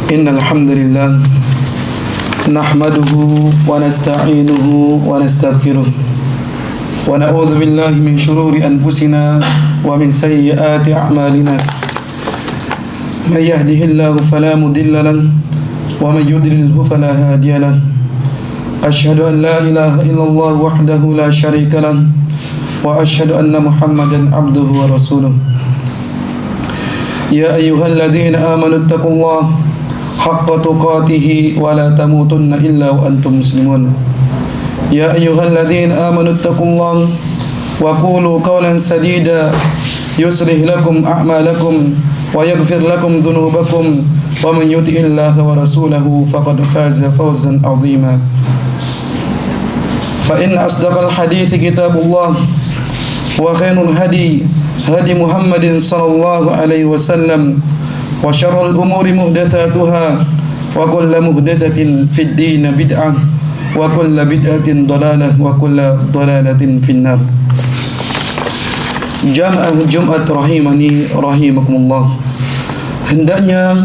إن الحمد لله نحمده ونستعينه ونستغفره ونعوذ بالله من شرور أنفسنا ومن سيئات أعمالنا من يهده الله فلا مضل له ومن يضلله فلا هادي له أشهد أن لا إله إلا الله وحده لا شريك له وأشهد أن محمدا عبده ورسوله يا أيها الذين آمنوا اتقوا الله حق تقاته ولا تموتن إلا وأنتم مسلمون يا أيها الذين آمنوا اتقوا الله وقولوا قولا سديدا يصلح لكم أعمالكم ويغفر لكم ذنوبكم ومن يطع الله ورسوله فقد فاز فوزا عظيما فإن أصدق الحديث كتاب الله وخير الهدي هدي محمد صلى الله عليه وسلم وشر الأمور محدثاتها وكل محدثة في الدين بدعة وكل بدعة ضلالة وكل ضلالة في النار. Jamaah Jumat rahimani rahimakumullah. Hendaknya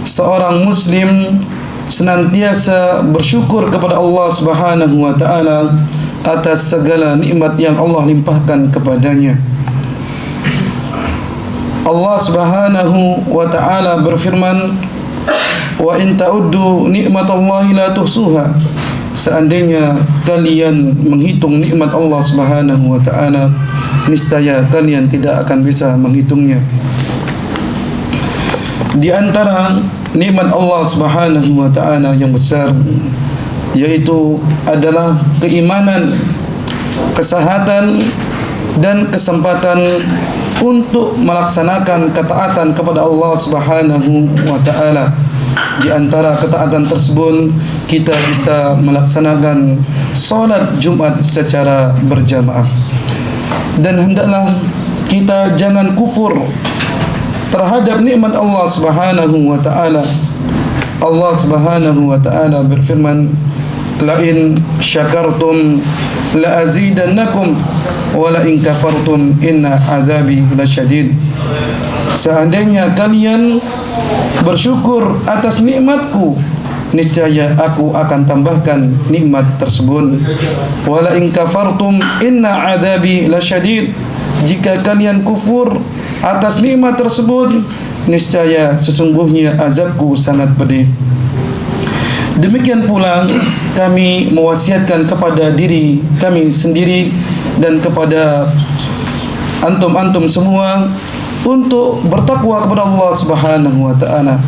seorang muslim senantiasa bersyukur kepada Allah Subhanahu wa taala atas segala nikmat yang Allah limpahkan kepadanya. Allah Subhanahu wa taala berfirman, "Wa in ta'uddu nikmatallahi la tuhsuha." Seandainya kalian menghitung nikmat Allah Subhanahu wa taala, niscaya kalian tidak akan bisa menghitungnya. Di antara nikmat Allah Subhanahu wa taala yang besar yaitu adalah keimanan, kesehatan dan kesempatan untuk melaksanakan ketaatan kepada Allah Subhanahu wa taala. Di antara ketaatan tersebut kita bisa melaksanakan salat Jumat secara berjamaah. Dan hendaklah kita jangan kufur terhadap nikmat Allah Subhanahu wa taala. Allah Subhanahu wa taala berfirman, "La in syakartum la azidannakum wa la in kafartum inna azabi lasyadid." Seandainya kalian bersyukur atas nikmatku, niscaya aku akan tambahkan nikmat tersebut. Wa la in kafartum inna azabi lasyadid. Jika kalian kufur atas nikmat tersebut, niscaya sesungguhnya azabku sangat pedih. Demikian pula kami mewasiatkan kepada diri kami sendiri dan kepada antum-antum semua untuk bertakwa kepada Allah Subhanahu wa taala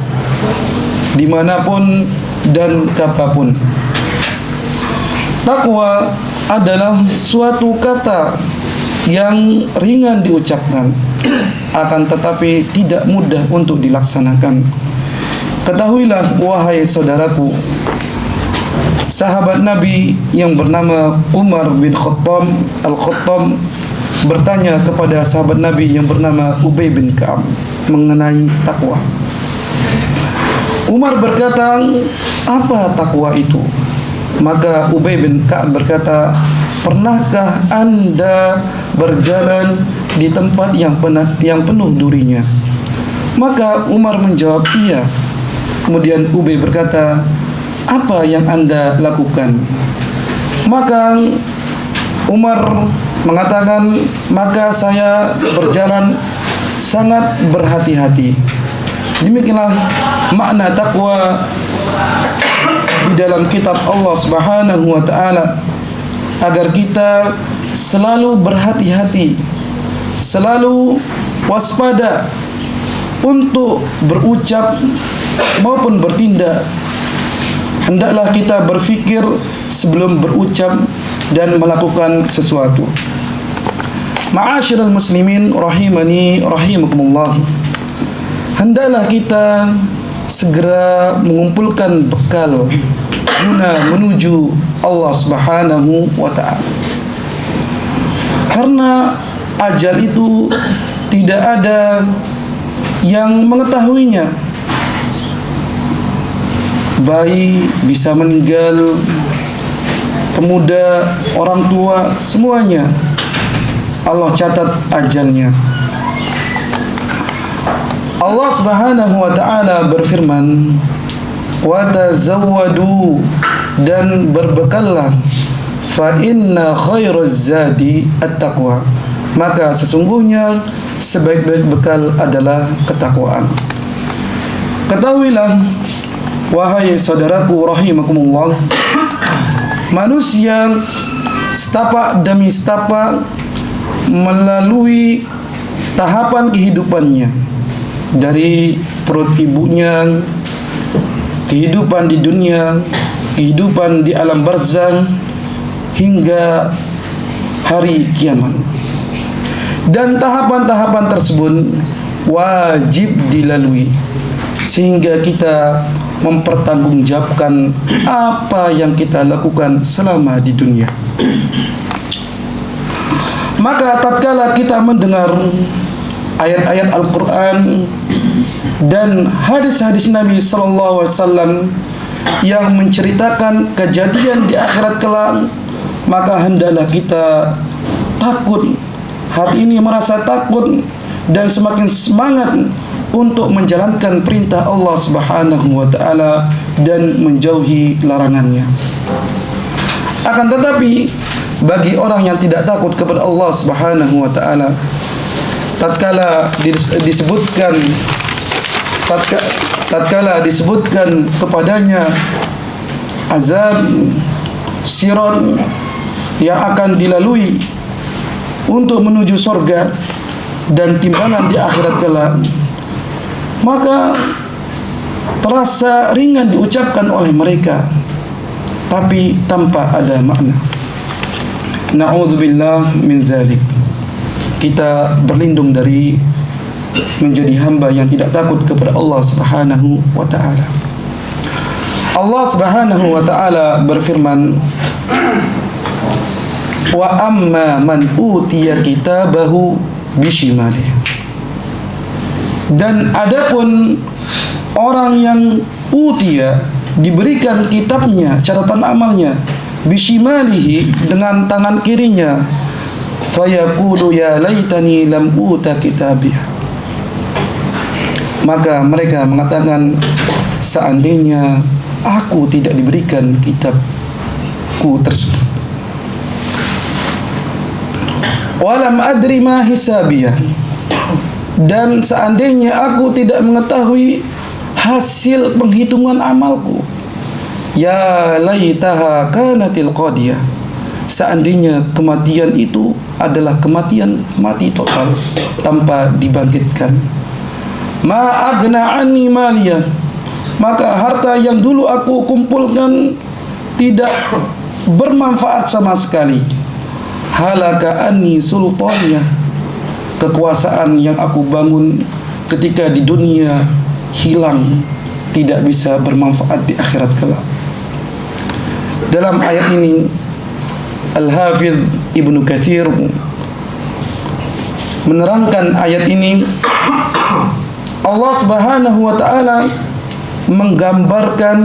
dimanapun dan kapanpun. Takwa adalah suatu kata yang ringan diucapkan, akan tetapi tidak mudah untuk dilaksanakan. Ketahuilah wahai saudaraku, sahabat Nabi yang bernama Umar bin Khattab Al-Khattab bertanya kepada sahabat Nabi yang bernama Ubay bin Ka'ab mengenai takwa. Umar berkata, "Apa takwa itu?" Maka Ubay bin Ka'ab berkata, "Pernahkah Anda berjalan di tempat yang penuh durinya?" Maka Umar menjawab, "Iya." Kemudian Ubay berkata, "Apa yang Anda lakukan?" Maka Umar mengatakan, "Maka saya berjalan sangat berhati-hati." Demikianlah makna takwa di dalam kitab Allah Subhanahu wa taala, agar kita selalu berhati-hati, selalu waspada untuk berucap maupun bertindak. Hendaklah kita berfikir sebelum berucap dan melakukan sesuatu. Ma'asyiral muslimin rahimani rahimakumullah. Hendaklah kita segera mengumpulkan bekal guna menuju Allah Subhanahu wa taala. Karena ajal itu tidak ada yang mengetahuinya. Bayi bisa meninggal, pemuda, orang tua, semuanya Allah catat ajalnya. Allah Subhanahu wa taala berfirman, "Wa tazawwadu," dan berbekallah, "fa inna khairaz zadi at-taqwa." Maka sesungguhnya sebaik-baik bekal adalah ketakwaan. Ketahuilah wahai saudaraku rahimakumullah, manusia setapak demi setapak melalui tahapan kehidupannya, dari perut ibunya, kehidupan di dunia, kehidupan di alam barzakh, hingga hari kiamat. Dan tahapan-tahapan tersebut wajib dilalui, sehingga kita mempertanggungjawabkan apa yang kita lakukan selama di dunia. Maka tatkala kita mendengar ayat-ayat Al-Quran dan hadis-hadis Nabi sallallahu alaihi wasallam yang menceritakan kejadian di akhirat kelak, maka hendaklah kita takut, hati ini merasa takut dan semakin semangat untuk menjalankan perintah Allah Subhanahu wa taala dan menjauhi larangannya. Akan tetapi bagi orang yang tidak takut kepada Allah Subhanahu wa taala, tatkala disebutkan kepadanya azab sirat yang akan dilalui untuk menuju surga dan timbangan di akhirat kelak, maka terasa ringan diucapkan oleh mereka, tapi tanpa ada makna. Na'udzubillah min dzalik. Kita berlindung dari menjadi hamba yang tidak takut kepada Allah Subhanahu wa taala. Allah Subhanahu wa taala berfirman, "Wa amma man utiya kitabahu bishimalih." Dan adapun orang yang utiya, diberikan kitabnya, catatan amalnya, bishimalihi, dengan tangan kirinya, fayaqulu ya laitani lam uta kitabiyah. Maka mereka mengatakan, seandainya aku tidak diberikan kitabku tersebut. Walam adri ma hisabiyah, dan seandainya aku tidak mengetahui hasil penghitungan amalku. Ya laitaha kanatil qadiyah, seandainya kematian itu adalah kematian mati total tanpa dibangkitkan. Ma aghna anni maliyah, maka harta yang dulu aku kumpulkan tidak bermanfaat sama sekali. Halaka anni sultaniyah, kekuasaan yang aku bangun ketika di dunia hilang, tidak bisa bermanfaat di akhirat kelak. Dalam ayat ini Al-Hafidh Ibnu Katsir menerangkan ayat ini, Allah Subhanahu wa taala menggambarkan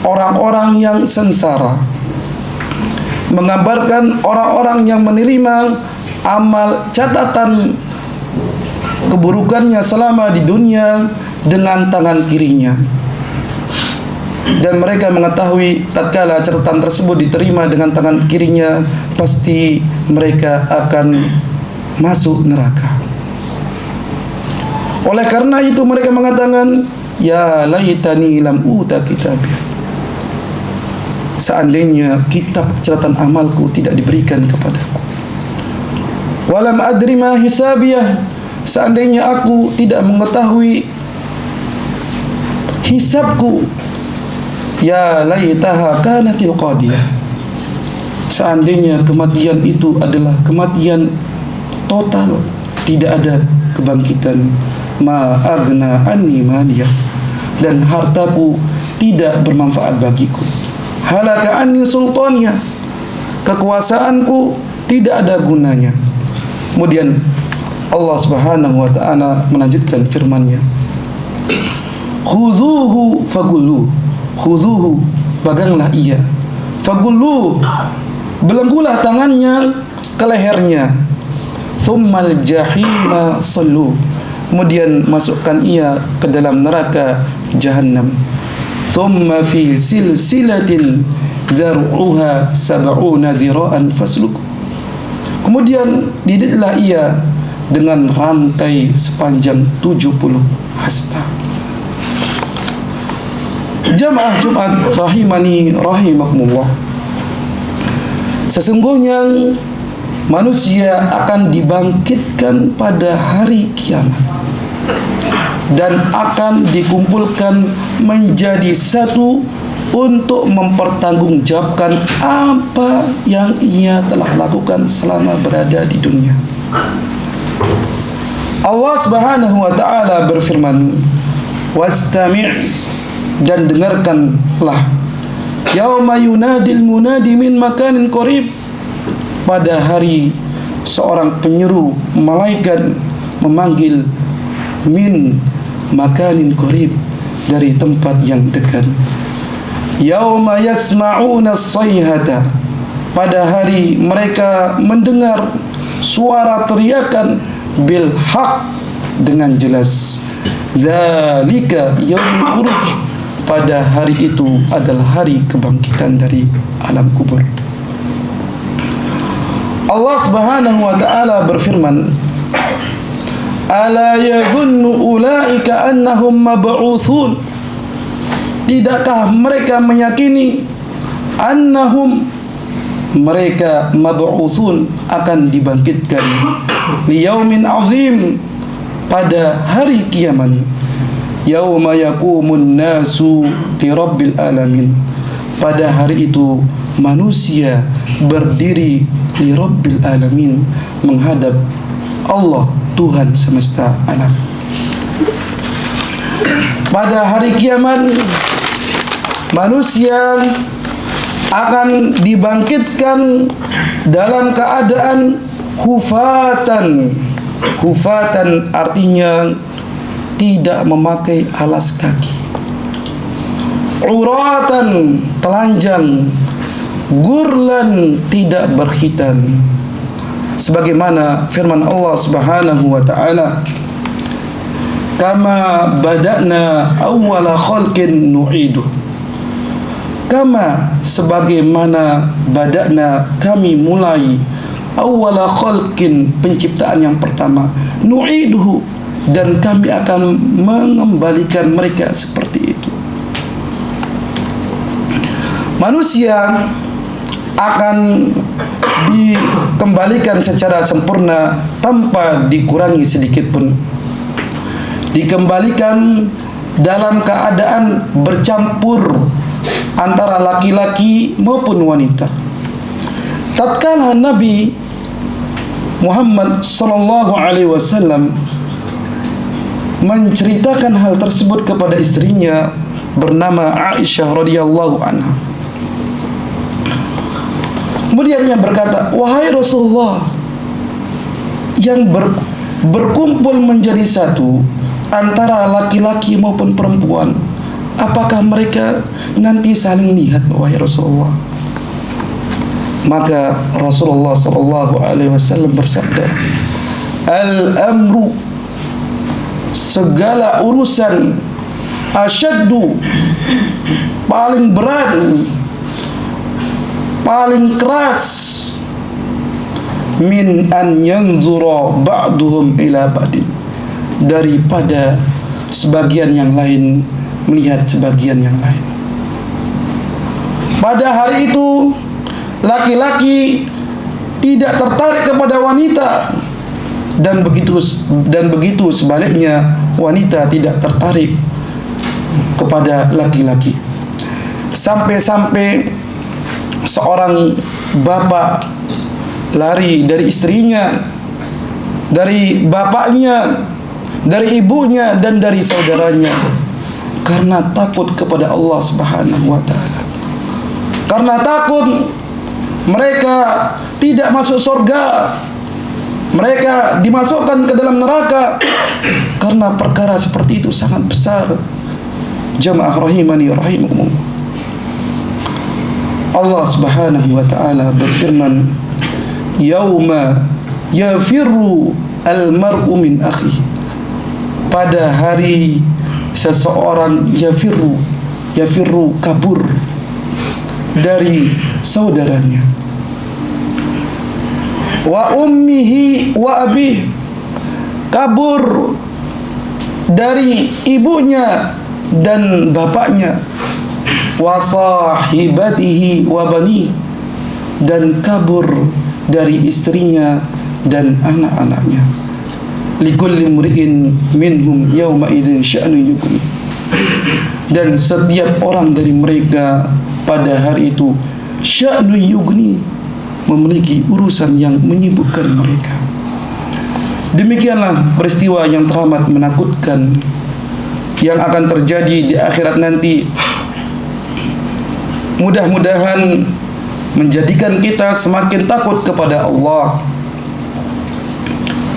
orang-orang yang sengsara, menggambarkan orang-orang yang menerima amal catatan keburukannya selama di dunia dengan tangan kirinya. Dan mereka mengetahui tatkala catatan tersebut diterima dengan tangan kirinya, pasti mereka akan masuk neraka. Oleh karena itu mereka mengatakan, ya laitani lam uta kitabiyah, seandainya kitab catatan amalku tidak diberikan kepadaku. Walam adri ma hisabiyah, seandainya aku tidak mengetahui hisabku. Ya laitaha kanatil qadiyah, seandainya kematian itu adalah kematian total, tidak ada kebangkitan. Ma aghna anni maliyah, dan hartaku tidak bermanfaat bagiku. Halaka anni sultaniyah, kekuasaanku tidak ada gunanya. Kemudian Allah Subhanahu wa taala melanjutkan firman-Nya, khudhuhu fagullu, khudhuhu, peganglah ia, fagullu, belenggulah tangannya ke lehernya, tsummal jahima sallu, kemudian masukkan ia ke dalam neraka Jahannam. Thumma fi silsilatin dzar'uha sab'una dhira'an fasluk. Kemudian diditlah ia dengan rantai sepanjang 70 hasta. Jamaah Jumat rahimani rahimakumullah, sesungguhnya manusia akan dibangkitkan pada hari kiamat dan akan dikumpulkan menjadi satu untuk mempertanggungjawabkan apa yang ia telah lakukan selama berada di dunia. Allah Subhanahu wa taala berfirman, "Wastami'," dan dengarkanlah, "yauma yunadil munadi min makanin qarib," pada hari seorang penyeru malaikat memanggil min makanin qarib, dari tempat yang dekat. Yauma yasma'una as-sayhata, pada hari mereka mendengar suara teriakan bil haq, dengan jelas. Dzalika yaumul khuruj, pada hari itu adalah hari kebangkitan dari alam kubur. Allah Subhanahu wa taala berfirman, "Ala yadhunnu ulaika annahum mab'utsun?" Tidakkah mereka meyakini annahum, mereka mab'utsun, akan dibangkitkan, liyaumin azim, pada hari kiamat, yauma yaqumun nasu li rabbil alamin, pada hari itu manusia berdiri li rabbil alamin, menghadap Allah, Tuhan semesta alam. Pada hari kiamat manusia akan dibangkitkan dalam keadaan hufatan. Hufatan artinya tidak memakai alas kaki. Uratan, telanjang. Gurlan, tidak berkhitan. Sebagaimana firman Allah Subhanahu wa taala, "Kama bada'na awwala khalqin nu'idu." Kama, sebagaimana, bada'na, kami mulai, awwala khalqin, penciptaan yang pertama, nu'iduhu, dan kami akan mengembalikan mereka seperti itu. Manusia akan dikembalikan secara sempurna tanpa dikurangi sedikit pun. Dikembalikan dalam keadaan bercampur antara laki-laki maupun wanita. Tatkala Nabi Muhammad sallallahu alaihi wasallam menceritakan hal tersebut kepada istrinya bernama Aisyah radhiyallahu anha, kemudian ia berkata, "Wahai Rasulullah, yang berkumpul menjadi satu antara laki-laki maupun perempuan, apakah mereka nanti saling lihat, wahai Rasulullah?" Maka Rasulullah sallallahu alaihi wasallam bersabda, "Al-amru, segala urusan, asyaddu, paling berat, paling keras, min an yanzura ba'duhum ila ba'din, daripada sebagian yang lain melihat sebagian yang lain." Pada hari itu laki-laki tidak tertarik kepada wanita, dan begitu sebaliknya, wanita tidak tertarik kepada laki-laki. Sampai-sampai seorang bapak lari dari istrinya, dari bapaknya, dari ibunya, dan dari saudaranya, karena takut kepada Allah Subhanahu wa taala. Karena takut mereka tidak masuk surga, mereka dimasukkan ke dalam neraka, karena perkara seperti itu sangat besar. Jamaah rahimani rahimakumullah, Allah Subhanahu wa taala berfirman, "Yauma yafirru al-mar'u min akhihi." pada hari seseorang yafirru kabur dari saudaranya, wa ummihi wa abih, kabur dari ibunya dan bapaknya, wa sahibatihi wa bani, dan kabur dari istrinya dan anak-anaknya. Likulli mri'in minhum yawma idzin sya'nu yughni, dan setiap orang dari mereka pada hari itu sya'nu yughni, memiliki urusan yang menyibukkan mereka. Demikianlah peristiwa yang teramat menakutkan yang akan terjadi di akhirat nanti. Mudah-mudahan menjadikan kita semakin takut kepada Allah.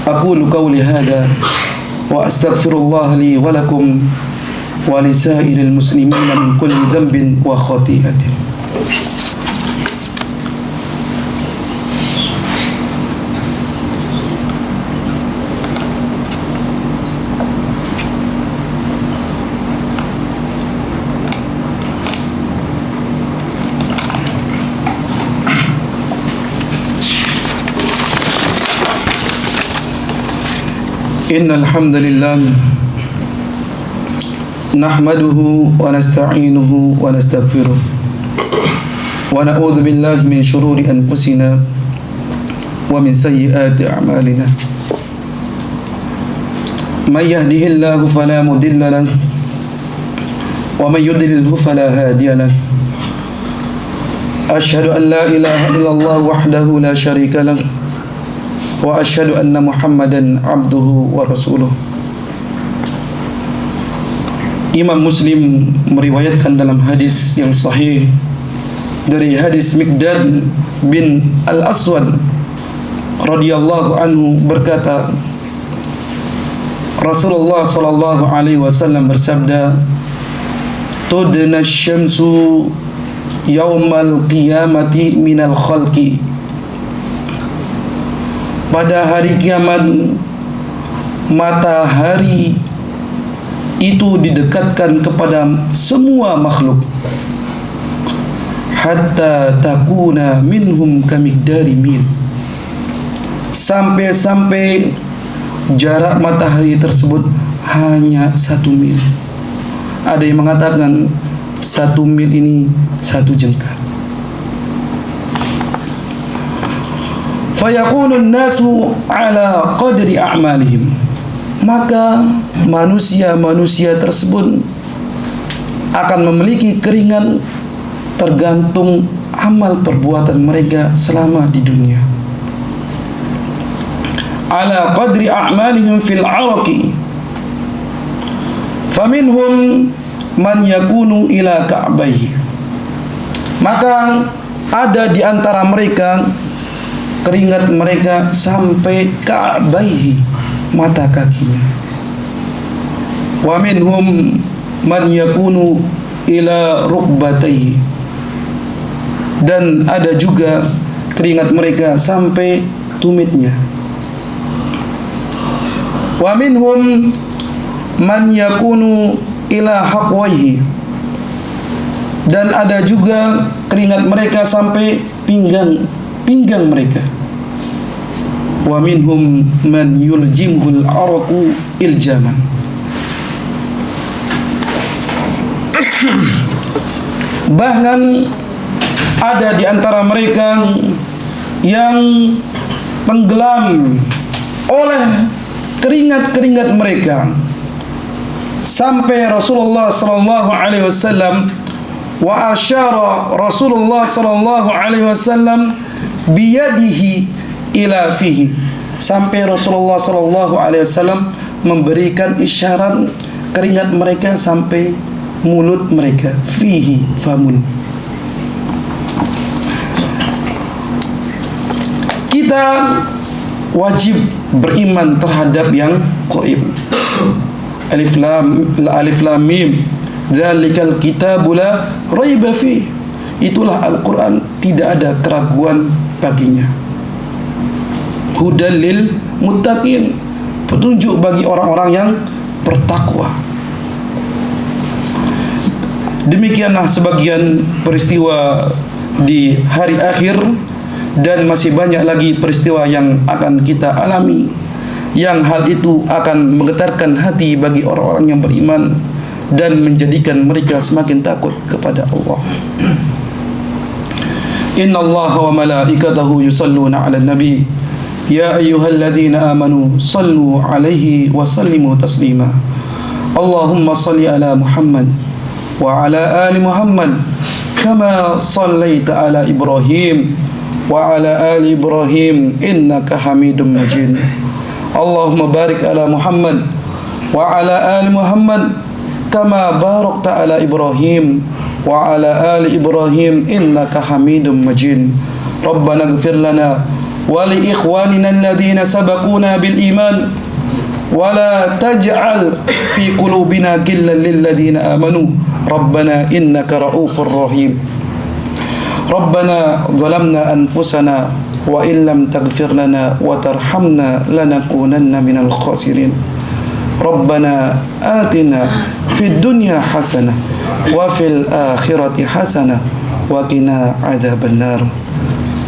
Aqulu qawli hadza wa astaghfirullah li wa lakum wa li sa'iril muslimina min kulli dhanbin wa khati'atin. Innal hamdalillah nahmaduhu wa nasta'inuhu wa nastaghfiruh wa na'udzu billahi min shururi anfusina wa min sayyiati a'malina. May yahdihillahu fala mudilla lahu wa may yudlilhu fala hadiya lahu. Asyhadu an la ilaha illallah wahdahu la syarika lahu wa asyhadu anna Muhammadan abduhu wa rasuluh. Imam Muslim meriwayatkan dalam hadis yang sahih dari hadis Miqdad bin Al-Aswad radhiyallahu anhu berkata, Rasulullah sallallahu alaihi wasallam bersabda, tudna syamsu yaumal qiyamati minal khalqi, pada hari kiamat matahari itu didekatkan kepada semua makhluk, hatta takuna minhum kamigdari mil, sampai jarak matahari tersebut hanya 1 mil. Ada yang mengatakan 1 mil ini 1 jengkal. Fayakunun nasu ala qadri a'malihim, maka manusia-manusia tersebut akan memiliki keringan tergantung amal perbuatan mereka selama di dunia. Ala qadri a'malihim fil araqi, faminhum man yakunu ila ka'baihi, maka ada di antara mereka keringat mereka sampai ka'baihi, mata kakinya. Wa minhum man yakunu ila rukbatayhi, dan ada juga keringat mereka sampai tumitnya. Wa minhum man yakunu ila haqwaihi, dan ada juga keringat mereka sampai pinggang mereka. Wa minhum man yuljimhul araqu iljaman, bahkan ada di antara mereka yang tenggelam oleh keringat-keringat mereka, sampai Rasulullah sallallahu alaihi wasallam wa asyara Rasulullah sallallahu alaihi wasallam biyadihi ila fihi, sampai Rasulullah sallallahu alaihi wasallam memberikan isyarat keringat mereka sampai mulut mereka, fihi famun. Kita wajib beriman terhadap yang gaib. Alif lam mim, dzalikal kitabu la raiba fi, itulah Al-Quran, tidak ada keraguan baginya. Hudal lil muttaqin, petunjuk bagi orang-orang yang bertakwa. Demikianlah sebagian peristiwa di hari akhir, dan masih banyak lagi peristiwa yang akan kita alami, yang hal itu akan menggetarkan hati bagi orang-orang yang beriman dan menjadikan mereka semakin takut kepada Allah. Inna Allah wa malaikatahu yusalluna ala nabi ya ayyuhalladzina amanu sallu alaihi wa sallimu taslima. Allahumma salli ala Muhammad wa ala ali Muhammad kama sallaita ala Ibrahim wa ala ali Ibrahim innaka Hamidum Majid. Allahumma barik ala Muhammad wa ala ali Muhammad kama barakta ala Ibrahim wa ala ali Ibrahim innaka Hamidum Majid. Rabbana ighfir lana wa li ikhwanina alladhina sabaquna bil iman wa la taj'al fi qulubina ghillan lil ladzina amanu Rabbana innaka ra'ufur rahim. Rabbana zalamna anfusana wa illam taghfir lana wa tarhamna lanakunanna minal khasirin. Rabbana atina fid dunya hasanah wa fil akhirati hasanah wa qina adzaban nar.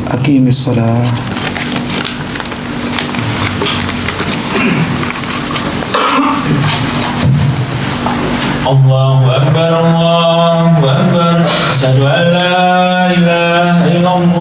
Aqimis shalah. Allahu akbar, Allahu akbar. Asyhadu an la ilaha illallah.